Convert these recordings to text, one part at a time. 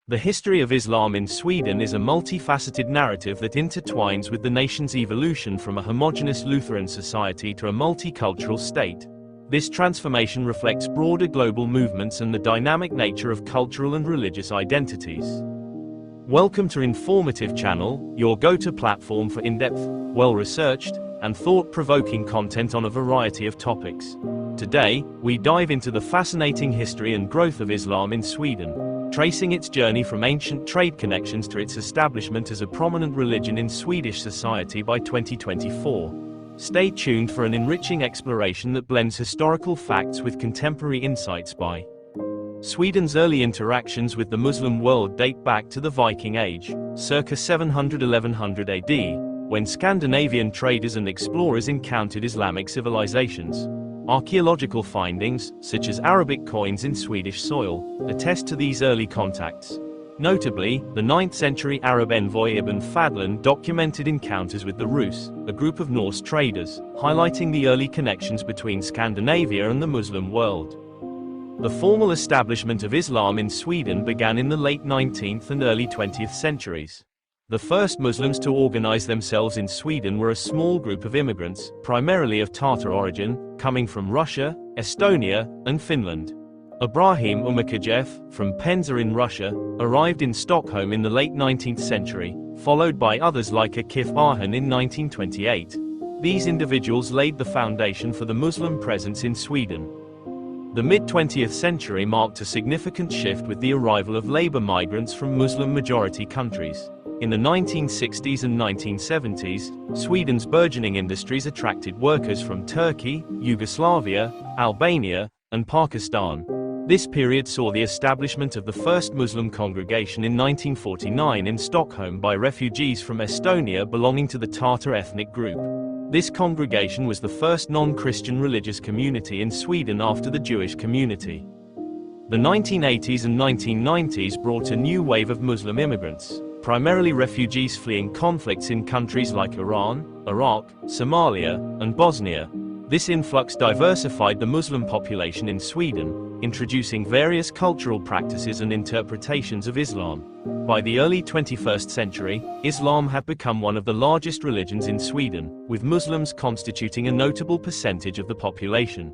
The history of Islam in Sweden is a multifaceted narrative that intertwines with the nation's evolution from a homogeneous Lutheran society to a multicultural state. This transformation reflects broader global movements and the dynamic nature of cultural and religious identities. Welcome to Informative Channel, your go-to platform for in-depth, well-researched, and thought-provoking content on a variety of topics. Today, we dive into the fascinating history and growth of Islam in Sweden, tracing its journey from ancient trade connections to its establishment as a prominent religion in Swedish society by 2024. Stay tuned for an enriching exploration that blends historical facts with contemporary insights by Sweden's early interactions with the Muslim world date back to the Viking Age, circa 700–1100 AD, when Scandinavian traders and explorers encountered Islamic civilizations. Archaeological findings, such as Arabic coins in Swedish soil, attest to these early contacts. Notably, the 9th century Arab envoy Ibn Fadlan documented encounters with the Rus, a group of Norse traders, highlighting the early connections between Scandinavia and the Muslim world. The formal establishment of Islam in Sweden began in the late 19th and early 20th centuries. The first Muslims to organize themselves in Sweden were a small group of immigrants, primarily of Tatar origin, coming from Russia, Estonia, and Finland. Ibrahim Umarkhajev, from Penza in Russia, arrived in Stockholm in the late 19th century, followed by others like Akif Arhan in 1928. These individuals laid the foundation for the Muslim presence in Sweden. The mid-20th century marked a significant shift with the arrival of labor migrants from Muslim-majority countries. In the 1960s and 1970s, Sweden's burgeoning industries attracted workers from Turkey, Yugoslavia, Albania, and Pakistan. This period saw the establishment of the first Muslim congregation in 1949 in Stockholm by refugees from Estonia belonging to the Tatar ethnic group. This congregation was the first non-Christian religious community in Sweden after the Jewish community. The 1980s and 1990s brought a new wave of Muslim immigrants, primarily refugees fleeing conflicts in countries like Iran, Iraq, Somalia, and Bosnia. This influx diversified the Muslim population in Sweden, introducing various cultural practices and interpretations of Islam. By the early 21st century, Islam had become one of the largest religions in Sweden, with Muslims constituting a notable percentage of the population.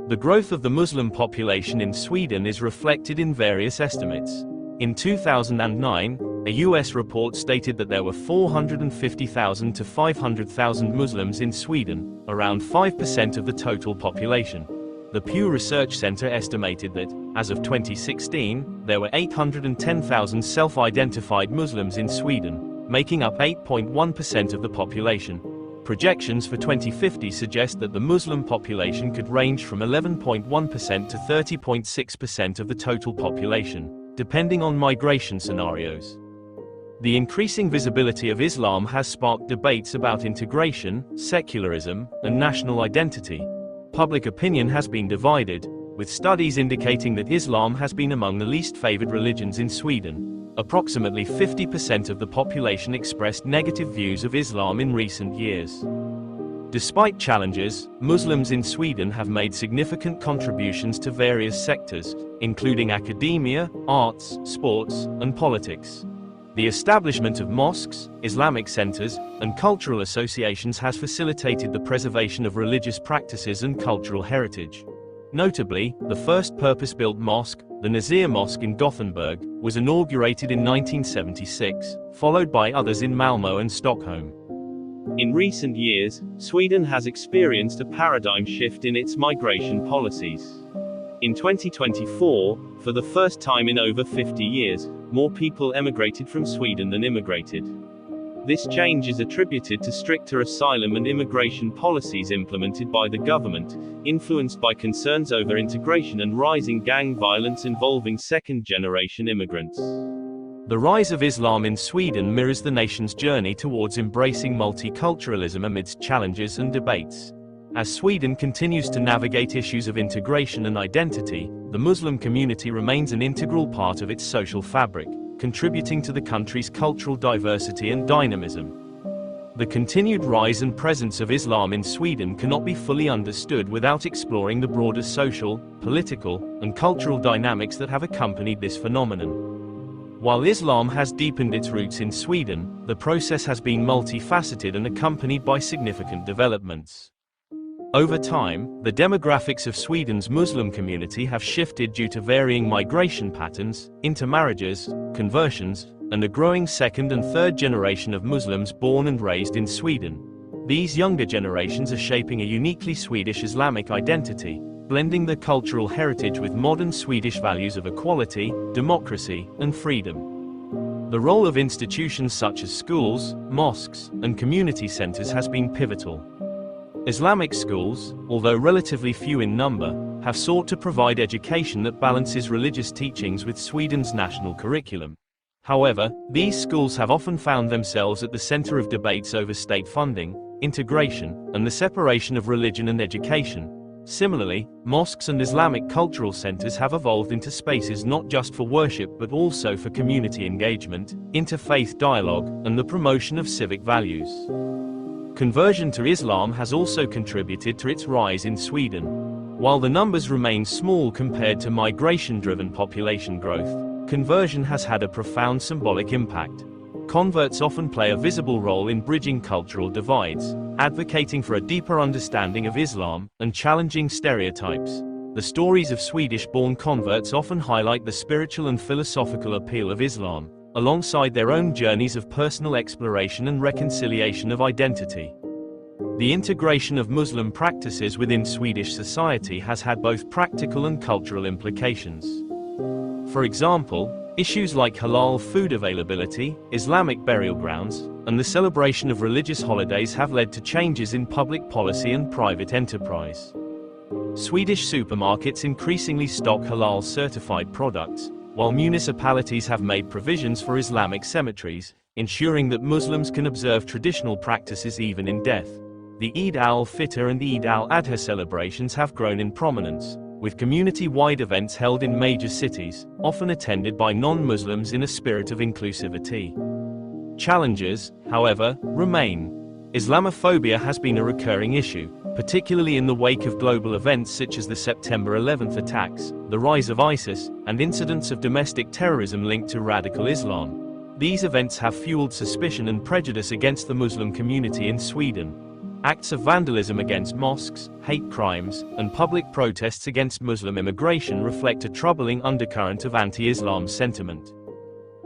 The growth of the Muslim population in Sweden is reflected in various estimates. In 2009, a US report stated that there were 450,000 to 500,000 Muslims in Sweden, around 5% of the total population. The Pew Research Center estimated that, as of 2016, there were 810,000 self-identified Muslims in Sweden, making up 8.1% of the population. Projections for 2050 suggest that the Muslim population could range from 11.1% to 30.6% of the total population, depending on migration scenarios. The increasing visibility of Islam has sparked debates about integration, secularism, and national identity. Public opinion has been divided, with studies indicating that Islam has been among the least favored religions in Sweden. Approximately 50% of the population expressed negative views of Islam in recent years. Despite challenges, Muslims in Sweden have made significant contributions to various sectors, including academia, arts, sports, and politics. The establishment of mosques, Islamic centers, and cultural associations has facilitated the preservation of religious practices and cultural heritage. Notably, the first purpose-built mosque, the Nazir Mosque in Gothenburg, was inaugurated in 1976, followed by others in Malmö and Stockholm. In recent years, Sweden has experienced a paradigm shift in its migration policies. In 2024, for the first time in over 50 years, more people emigrated from Sweden than immigrated. This change is attributed to stricter asylum and immigration policies implemented by the government, influenced by concerns over integration and rising gang violence involving second-generation immigrants. The rise of Islam in Sweden mirrors the nation's journey towards embracing multiculturalism amidst challenges and debates. As Sweden continues to navigate issues of integration and identity, the Muslim community remains an integral part of its social fabric, contributing to the country's cultural diversity and dynamism. The continued rise and presence of Islam in Sweden cannot be fully understood without exploring the broader social, political, and cultural dynamics that have accompanied this phenomenon. While Islam has deepened its roots in Sweden, the process has been multifaceted and accompanied by significant developments. Over time, the demographics of Sweden's Muslim community have shifted due to varying migration patterns, intermarriages, conversions, and a growing second and third generation of Muslims born and raised in Sweden. These younger generations are shaping a uniquely Swedish Islamic identity, blending their cultural heritage with modern Swedish values of equality, democracy, and freedom. The role of institutions such as schools, mosques, and community centers has been pivotal. Islamic schools, although relatively few in number, have sought to provide education that balances religious teachings with Sweden's national curriculum. However, these schools have often found themselves at the center of debates over state funding, integration, and the separation of religion and education. Similarly, mosques and Islamic cultural centers have evolved into spaces not just for worship but also for community engagement, interfaith dialogue, and the promotion of civic values. Conversion to Islam has also contributed to its rise in Sweden. While the numbers remain small compared to migration-driven population growth, conversion has had a profound symbolic impact. Converts often play a visible role in bridging cultural divides, advocating for a deeper understanding of Islam and challenging stereotypes. The stories of Swedish-born converts often highlight the spiritual and philosophical appeal of Islam, alongside their own journeys of personal exploration and reconciliation of identity. The integration of Muslim practices within Swedish society has had both practical and cultural implications. For example, issues like halal food availability, Islamic burial grounds, and the celebration of religious holidays have led to changes in public policy and private enterprise. Swedish supermarkets increasingly stock halal-certified products, while municipalities have made provisions for Islamic cemeteries, ensuring that Muslims can observe traditional practices even in death. The Eid al-Fitr and Eid al-Adha celebrations have grown in prominence, with community-wide events held in major cities, often attended by non-Muslims in a spirit of inclusivity. Challenges, however, remain. Islamophobia has been a recurring issue, particularly in the wake of global events such as the September 11th attacks, the rise of ISIS, and incidents of domestic terrorism linked to radical Islam. These events have fueled suspicion and prejudice against the Muslim community in Sweden. Acts of vandalism against mosques, hate crimes, and public protests against Muslim immigration reflect a troubling undercurrent of anti-Islam sentiment.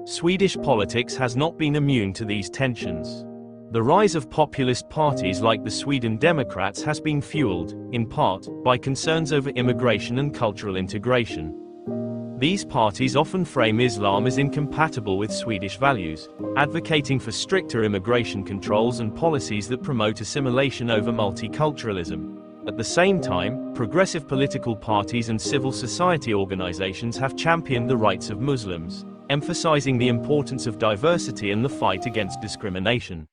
Swedish politics has not been immune to these tensions. The rise of populist parties like the Sweden Democrats has been fueled, in part, by concerns over immigration and cultural integration. These parties often frame Islam as incompatible with Swedish values, advocating for stricter immigration controls and policies that promote assimilation over multiculturalism. At the same time, progressive political parties and civil society organizations have championed the rights of Muslims, emphasizing the importance of diversity and the fight against discrimination.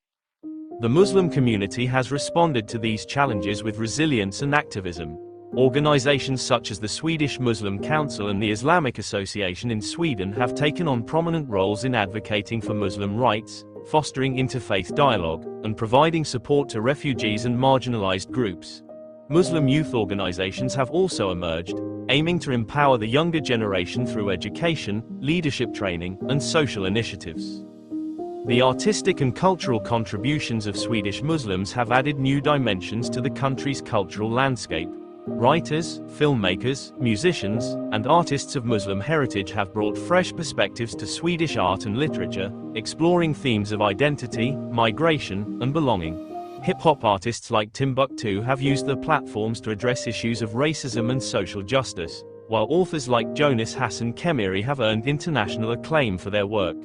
The Muslim community has responded to these challenges with resilience and activism. Organizations such as the Swedish Muslim Council and the Islamic Association in Sweden have taken on prominent roles in advocating for Muslim rights, fostering interfaith dialogue, and providing support to refugees and marginalized groups. Muslim youth organizations have also emerged, aiming to empower the younger generation through education, leadership training, and social initiatives. The artistic and cultural contributions of Swedish Muslims have added new dimensions to the country's cultural landscape. Writers, filmmakers, musicians, and artists of Muslim heritage have brought fresh perspectives to Swedish art and literature, exploring themes of identity, migration, and belonging. Hip-hop artists like Timbuktu have used their platforms to address issues of racism and social justice, while authors like Jonas Hassan Khemiri have earned international acclaim for their work.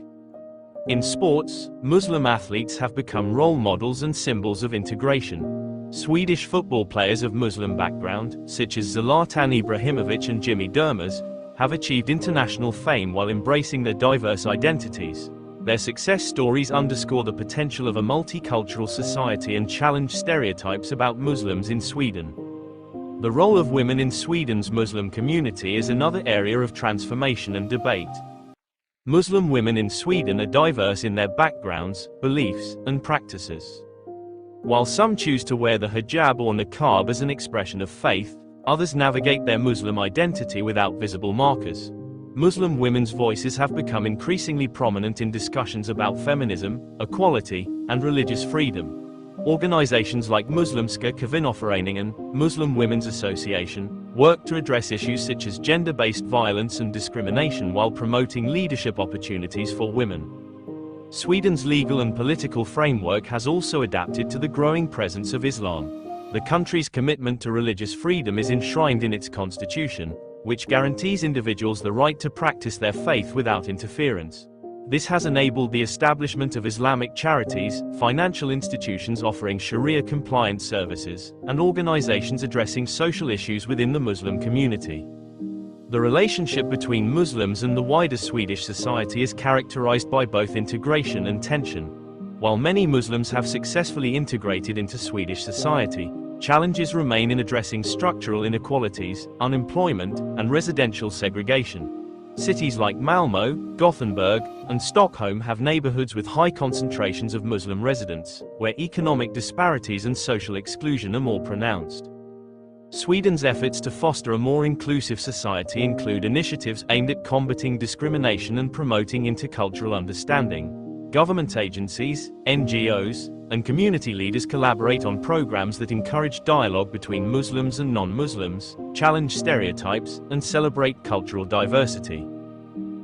In sports, Muslim athletes have become role models and symbols of integration. Swedish football players of Muslim background, such as Zlatan Ibrahimovic and Jimmy Durmaz, have achieved international fame while embracing their diverse identities. Their success stories underscore the potential of a multicultural society and challenge stereotypes about Muslims in Sweden. The role of women in Sweden's Muslim community is another area of transformation and debate. Muslim women in Sweden are diverse in their backgrounds, beliefs, and practices. While some choose to wear the hijab or niqab as an expression of faith, others navigate their Muslim identity without visible markers. Muslim women's voices have become increasingly prominent in discussions about feminism, equality, and religious freedom. Organizations like Muslimska Kvinnoforeningen, Muslim Women's Association, work to address issues such as gender-based violence and discrimination while promoting leadership opportunities for women. Sweden's legal and political framework has also adapted to the growing presence of Islam. The country's commitment to religious freedom is enshrined in its constitution, which guarantees individuals the right to practice their faith without interference. This has enabled the establishment of Islamic charities, financial institutions offering Sharia-compliant services, and organizations addressing social issues within the Muslim community. The relationship between Muslims and the wider Swedish society is characterized by both integration and tension. While many Muslims have successfully integrated into Swedish society, challenges remain in addressing structural inequalities, unemployment, and residential segregation. Cities like Malmö, Gothenburg, and Stockholm have neighborhoods with high concentrations of Muslim residents, where economic disparities and social exclusion are more pronounced. Sweden's efforts to foster a more inclusive society include initiatives aimed at combating discrimination and promoting intercultural understanding. Government agencies, NGOs, and community leaders collaborate on programs that encourage dialogue between Muslims and non-Muslims, challenge stereotypes, and celebrate cultural diversity.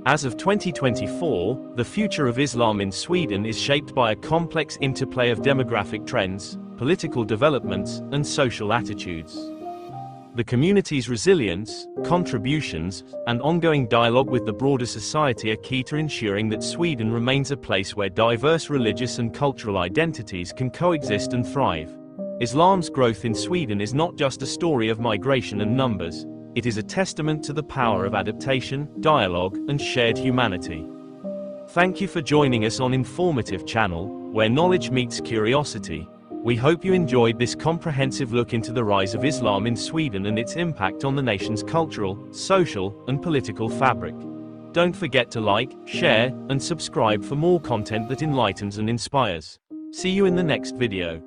As of 2024, the future of Islam in Sweden is shaped by a complex interplay of demographic trends, political developments, and social attitudes. The community's resilience, contributions, and ongoing dialogue with the broader society are key to ensuring that Sweden remains a place where diverse religious and cultural identities can coexist and thrive. Islam's growth in Sweden is not just a story of migration and numbers, it is a testament to the power of adaptation, dialogue, and shared humanity. Thank you for joining us on Informative Channel, where knowledge meets curiosity. We hope you enjoyed this comprehensive look into the rise of Islam in Sweden and its impact on the nation's cultural, social, and political fabric. Don't forget to like, share, and subscribe for more content that enlightens and inspires. See you in the next video.